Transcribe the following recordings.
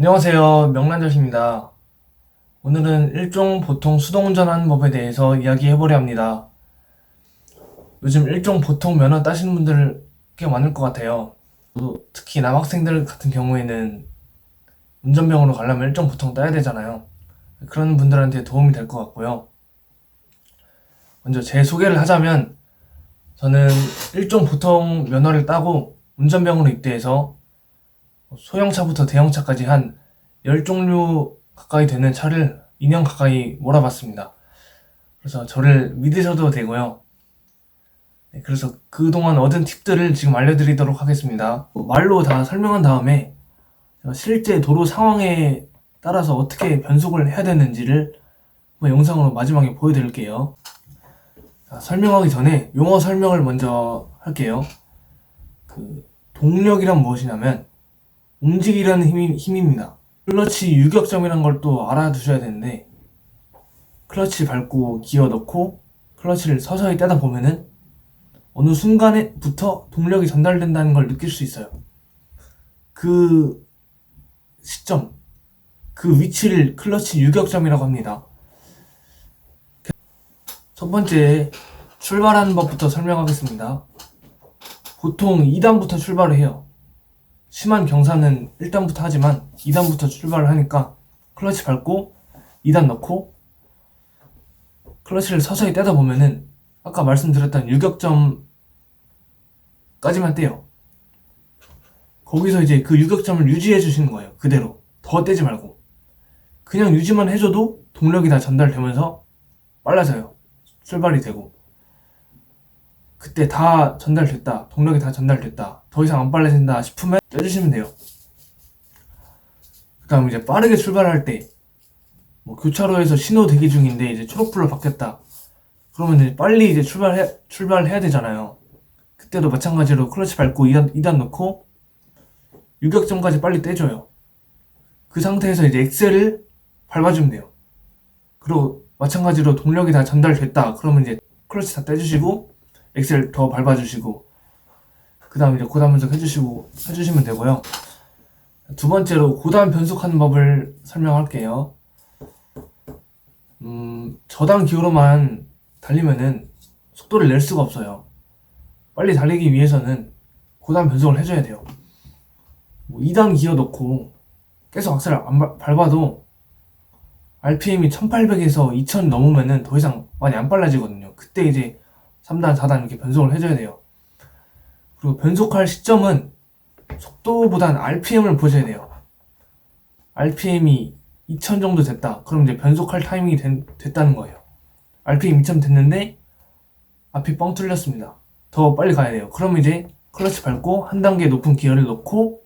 안녕하세요. 명란젓입니다. 오늘은 일종 보통 수동운전하는 법에 대해서 이야기해보려 합니다. 요즘 일종 보통 면허 따시는 분들 꽤 많을 것 같아요. 특히 남학생들 같은 경우에는 운전병으로 가려면 일종 보통 따야 되잖아요. 그런 분들한테 도움이 될 것 같고요. 먼저 제 소개를 하자면 저는 일종 보통 면허를 따고 운전병으로 입대해서 소형차부터 대형차까지 한 10종류 가까이 되는 차를 2년 가까이 몰아봤습니다. 그래서 저를 믿으셔도 되고요. 네, 그래서 그동안 얻은 팁들을 지금 알려드리도록 하겠습니다. 말로 다 설명한 다음에 실제 도로 상황에 따라서 어떻게 변속을 해야 되는지를 영상으로 마지막에 보여드릴게요. 자, 설명하기 전에 용어 설명을 먼저 할게요. 동력이란 무엇이냐면 움직이려는 힘입니다. 클러치 유격점이란 걸 또 알아두셔야 되는데, 클러치 밟고 기어 넣고 클러치를 서서히 떼다 보면은 어느 순간에부터 동력이 전달된다는 걸 느낄 수 있어요. 그 시점, 그 위치를 클러치 유격점이라고 합니다. 첫 번째, 출발하는 법부터 설명하겠습니다. 보통 2단부터 출발을 해요. 심한 경사는 1단부터 하지만 2단부터 출발을 하니까 클러치 밟고 2단 넣고 클러치를 서서히 떼다 보면은 아까 말씀드렸던 유격점까지만 떼요. 거기서 이제 그 유격점을 유지해 주시는 거예요. 그대로. 더 떼지 말고. 그냥 유지만 해줘도 동력이 다 전달되면서 빨라져요. 출발이 되고. 그때 다 전달됐다. 동력이 다 전달됐다. 더 이상 안 빨라진다 싶으면 떼주시면 돼요. 그 다음 이제 빠르게 출발할 때, 교차로에서 신호 대기 중인데 이제 초록불로 바뀌었다. 그러면 이제 빨리 이제 출발해야 되잖아요. 그때도 마찬가지로 클러치 밟고 2단 넣고 유격점까지 빨리 떼줘요. 그 상태에서 이제 엑셀을 밟아주면 돼요. 그리고 마찬가지로 동력이 다 전달됐다. 그러면 이제 클러치 다 떼주시고 엑셀 더 밟아주시고 그 다음에 이제 고단 변속 해주시면 되고요. 두 번째로 고단 변속하는 법을 설명할게요. 저당 기어로만 달리면은 속도를 낼 수가 없어요. 빨리 달리기 위해서는 고단 변속을 해줘야 돼요. 2단 기어 넣고 계속 악셀을 안 밟아도 RPM이 1800에서 2000 넘으면은 더 이상 많이 안 빨라지거든요. 그때 이제 3단, 4단 이렇게 변속을 해줘야 돼요. 그리고 변속할 시점은 속도보단 RPM을 보셔야 돼요. RPM이 2000 정도 됐다. 그럼 이제 변속할 타이밍이 됐다는 거예요. RPM 2000 됐는데 앞이 뻥 뚫렸습니다. 더 빨리 가야 돼요. 그러면 이제 클러치 밟고 한 단계 높은 기어를 넣고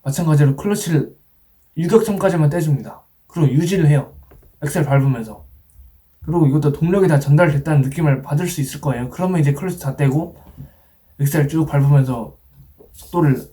마찬가지로 클러치를 유격점까지만 떼줍니다. 그리고 유지를 해요. 엑셀 밟으면서. 그리고 이것도 동력이 다 전달됐다는 느낌을 받을 수 있을 거예요. 그러면 이제 클러치 다 떼고 엑셀 쭉 밟으면서 속도를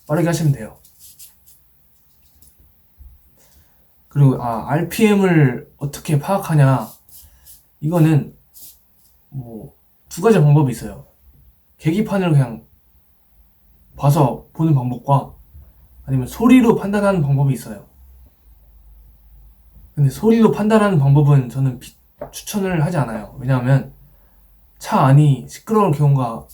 빠르게 하시면 돼요. 그리고 RPM을 어떻게 파악하냐, 이거는 두 가지 방법이 있어요. 계기판을 그냥 봐서 보는 방법과 아니면 소리로 판단하는 방법이 있어요. 근데 소리로 판단하는 방법은 저는 추천을 하지 않아요. 왜냐하면 차 안이 시끄러울 경우가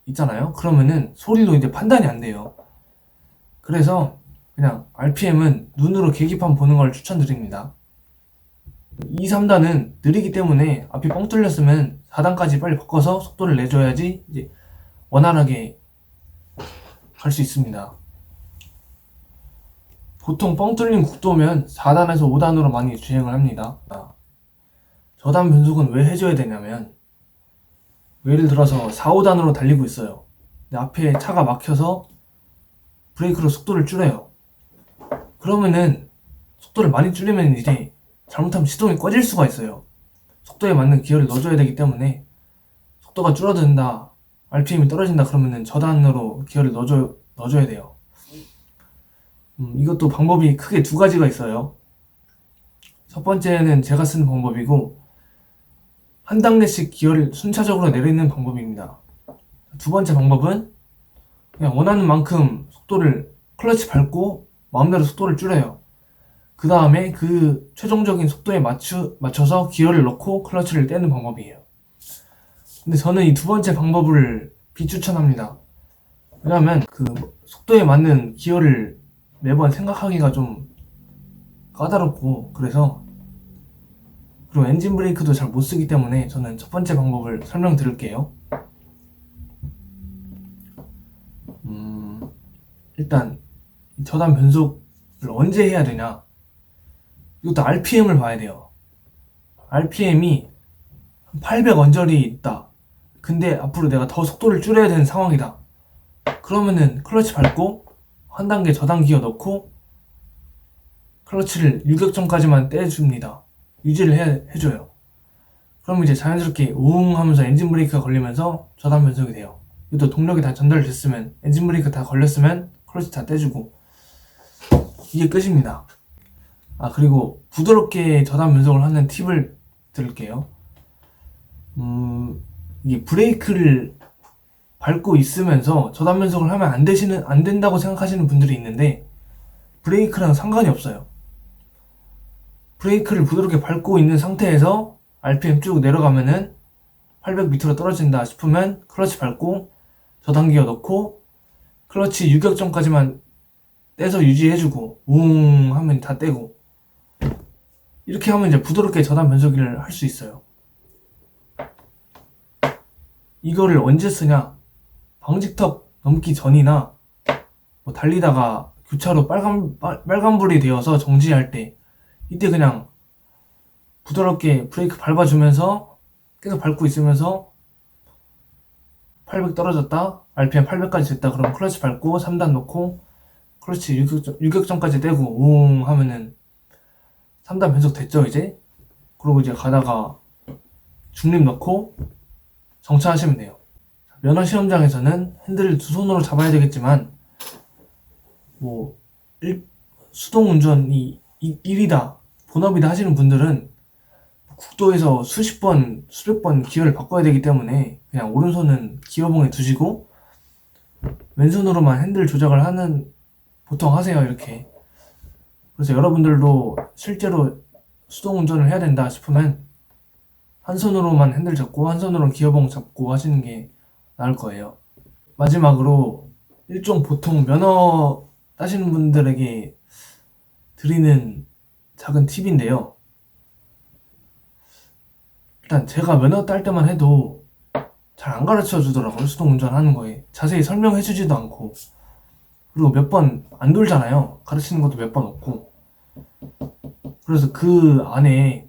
있잖아요. 그러면은 소리로 이제 판단이 안 돼요. 그래서 그냥 RPM은 눈으로 계기판 보는 걸 추천드립니다. 2, 3단은 느리기 때문에 앞이 뻥 뚫렸으면 4단까지 빨리 바꿔서 속도를 내줘야지 이제 원활하게 갈 수 있습니다. 보통 뻥 뚫린 국도면 4단에서 5단으로 많이 주행을 합니다. 저단 변속은 왜 해줘야 되냐면, 예를 들어서 4, 5단으로 달리고 있어요. 근데 앞에 차가 막혀서 브레이크로 속도를 줄여요. 그러면은 속도를 많이 줄이면 이제 잘못하면 시동이 꺼질 수가 있어요. 속도에 맞는 기어를 넣어줘야 되기 때문에 속도가 줄어든다, RPM이 떨어진다 그러면은 저단으로 기어를 넣어줘야 돼요. 이것도 방법이 크게 두 가지가 있어요. 첫 번째는 제가 쓰는 방법이고 한 단계씩 기어를 순차적으로 내리는 방법입니다. 두 번째 방법은 그냥 원하는 만큼 속도를 클러치 밟고 마음대로 속도를 줄여요. 그 다음에 그 최종적인 속도에 맞춰서 기어를 넣고 클러치를 떼는 방법이에요. 근데 저는 이 두 번째 방법을 비추천합니다. 왜냐면 그 속도에 맞는 기어를 매번 생각하기가 좀 까다롭고 그래서, 그리고 엔진 브레이크도 잘 못 쓰기 때문에 저는 첫 번째 방법을 설명드릴게요. 일단 저단 변속을 언제 해야 되냐, 이것도 RPM을 봐야 돼요. RPM이 800 언저리 있다. 근데 앞으로 내가 더 속도를 줄여야 되는 상황이다. 그러면은 클러치 밟고 한 단계 저단 기어 넣고 클러치를 유격점까지만 떼줍니다. 유지를 해줘요. 그럼 이제 자연스럽게 우웅 하면서 엔진 브레이크가 걸리면서 저단 변속이 돼요. 또 동력이 다 전달됐으면, 엔진 브레이크 다 걸렸으면 클러치 다 떼주고, 이게 끝입니다. 그리고 부드럽게 저단 변속을 하는 팁을 드릴게요. 이게 브레이크를 밟고 있으면서 저단 변속을 하면 안 된다고 생각하시는 분들이 있는데, 브레이크랑 상관이 없어요. 브레이크를 부드럽게 밟고 있는 상태에서 RPM 쭉 내려가면은 800 밑으로 떨어진다 싶으면 클러치 밟고 저단 기어 넣고 클러치 유격점까지만 떼서 유지해주고 우웅 하면 다 떼고, 이렇게 하면 이제 부드럽게 저단 변속기를 할 수 있어요. 이거를 언제 쓰냐, 방직턱 넘기 전이나 뭐 달리다가 교차로 빨간불이 되어서 정지할 때, 이때 그냥 부드럽게 브레이크 밟아주면서 계속 밟고 있으면서 800 떨어졌다, RPM 800까지 됐다, 그럼 클러치 밟고 3단 놓고 클러치 유격점까지 떼고 우웅 하면은 3단 변속 됐죠 이제. 그리고 이제 가다가 중립 넣고 정차하시면 돼요. 면허 시험장에서는 핸들을 두 손으로 잡아야 되겠지만, 뭐 수동 운전이 일이다, 본업이다 하시는 분들은 국도에서 수십 번, 수백 번 기어를 바꿔야 되기 때문에 그냥 오른손은 기어봉에 두시고 왼손으로만 핸들 조작을 보통 하세요, 이렇게. 그래서 여러분들도 실제로 수동 운전을 해야 된다 싶으면 한 손으로만 핸들 잡고 한 손으로 기어봉 잡고 하시는 게 나을 거예요. 마지막으로 일종 보통 면허 따시는 분들에게 드리는 작은 팁인데요. 일단 제가 면허 딸 때만 해도 잘 안 가르쳐 주더라고요. 수동 운전하는 거에 자세히 설명해 주지도 않고, 그리고 몇 번 안 돌잖아요. 가르치는 것도 몇 번 없고. 그래서 그 안에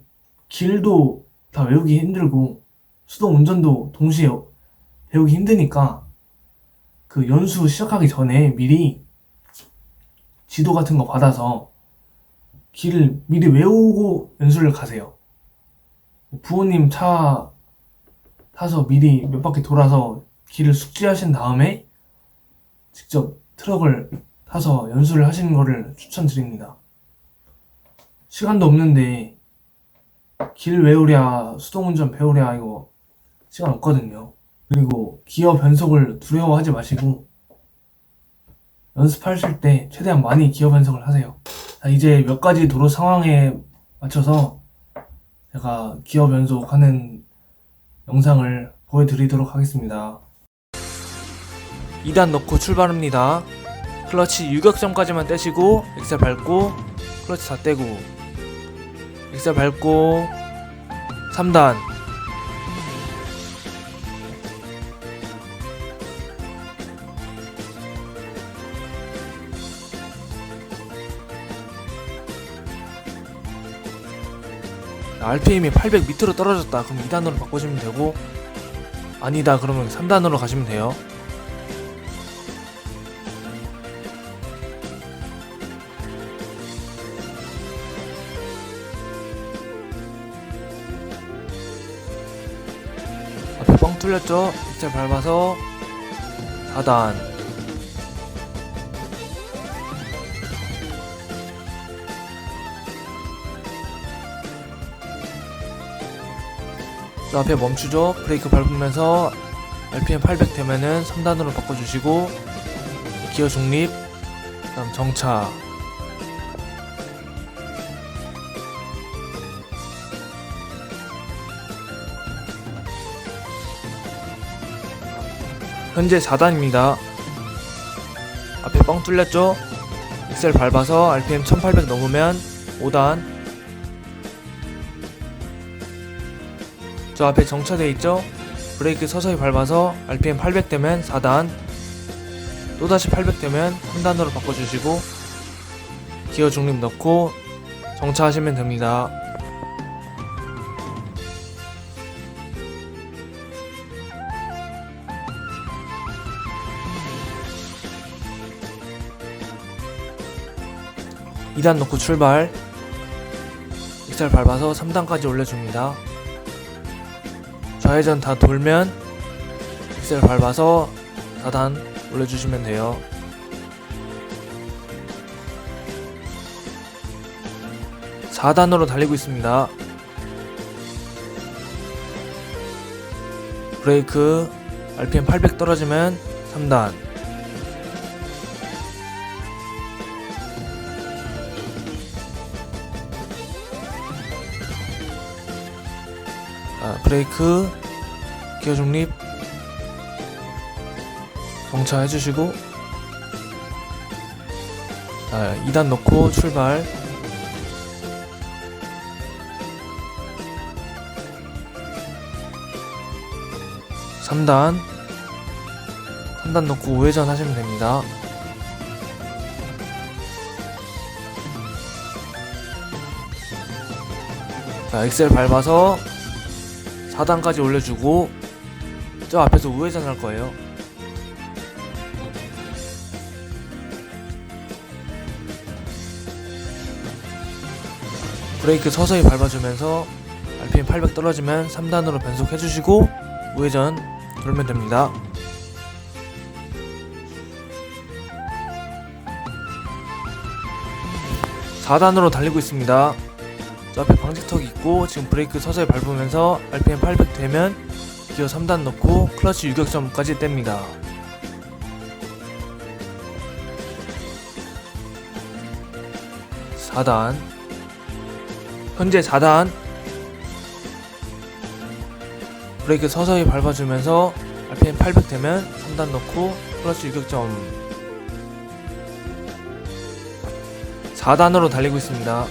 길도 다 외우기 힘들고 수동 운전도 동시에 배우기 힘드니까 그 연수 시작하기 전에 미리 지도 같은 거 받아서 길을 미리 외우고 연수를 가세요. 부모님 차 타서 미리 몇 바퀴 돌아서 길을 숙지하신 다음에 직접 트럭을 타서 연수를 하시는 거를 추천드립니다. 시간도 없는데 길 외우랴 수동운전 배우랴 이거 시간 없거든요. 그리고 기어 변속을 두려워하지 마시고 연습하실 때 최대한 많이 기어 변속을 하세요. 이제 몇 가지 도로 상황에 맞춰서 제가 기어 변속하는 영상을 보여드리도록 하겠습니다. 2단 넣고 출발합니다. 클러치 유격점까지만 떼시고 엑셀 밟고 클러치 다 떼고 엑셀 밟고 3단 RPM이 800 밑으로 떨어졌다 그럼 2단으로 바꾸시면 되고, 아니다 그러면 3단으로 가시면 돼요. 앞에 뻥 뚫렸죠? 엑셀 밟아서 4단 또 앞에 멈추죠? 브레이크 밟으면서 RPM 800 되면은 3단으로 바꿔주시고 기어 중립 다음 정차, 현재 4단입니다. 앞에 뻥 뚫렸죠? 엑셀 밟아서 RPM 1800 넘으면 5단. 저 앞에 정차돼 있죠? 브레이크 서서히 밟아서 RPM 800 되면 4단, 또다시 800 되면 3단으로 바꿔주시고 기어 중립 넣고 정차하시면 됩니다. (2단) 넣고 출발. 엑셀 밟아서 3단까지 올려줍니다. 좌회전 다 돌면 엑셀 밟아서 4단 올려주시면 돼요. (4단으로) 달리고 있습니다. 브레이크 RPM 800 떨어지면 3단, 브레이크, 기어 중립, 정차 해주시고 2단 넣고 출발. (3단) 넣고 우회전 하시면 됩니다. 엑셀 밟아서 4단까지 올려주고 저 앞에서 우회전 할 거예요. 브레이크 서서히 밟아주면서 RPM 800 떨어지면 3단으로 변속해주시고 우회전 돌면 됩니다. (4단으로) 달리고 있습니다. 저 앞에 방지턱이 있고 지금 브레이크 서서히 밟으면서 RPM 800 되면 기어 3단 넣고 클러치 유격점까지 뗍니다. (4단) 현재 4단. 브레이크 서서히 밟아주면서 RPM 800 되면 3단 넣고 클러치 유격점. 4단으로 달리고 있습니다.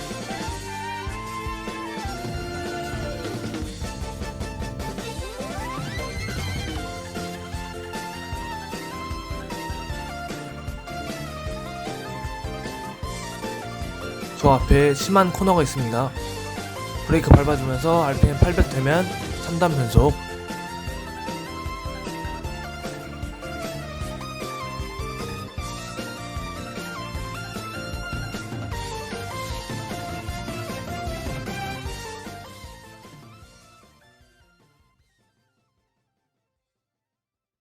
저 앞에 심한 코너가 있습니다. 브레이크 밟아주면서 RPM 800 되면 3단 변속.